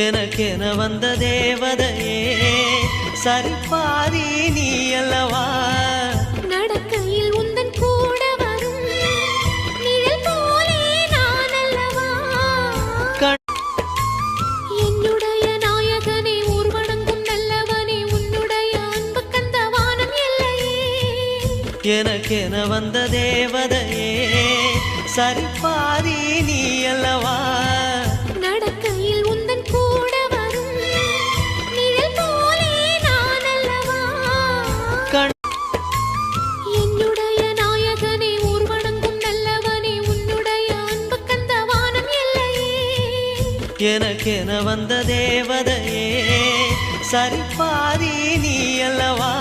எனக்கென வந்த தேவதையே சரிபாதி நீ அல்லவா நடக்கையில் உந்தன் கூட வரும் நிழல் போலே நான் அல்லவா என்னுடைய நாயகனே ஊர்வணங்கும் நல்லவனே உன்னுடைய அன்பு கந்த வானம் எல்லையே எனக்கென வந்த தேவதையே சரிபாதி நீ அல்லவா நடக்கையில் உந்தன் கூட வரும் நிழல் போலே நான் அல்லவா என்னுடைய நாயகனே ஊர்வணங்கும் நல்லவனே உன்னுடைய அன்பு கந்த வானம் எல்லையே எனக்கென வந்த தேவதையே சரிபாதி நீ அல்லவா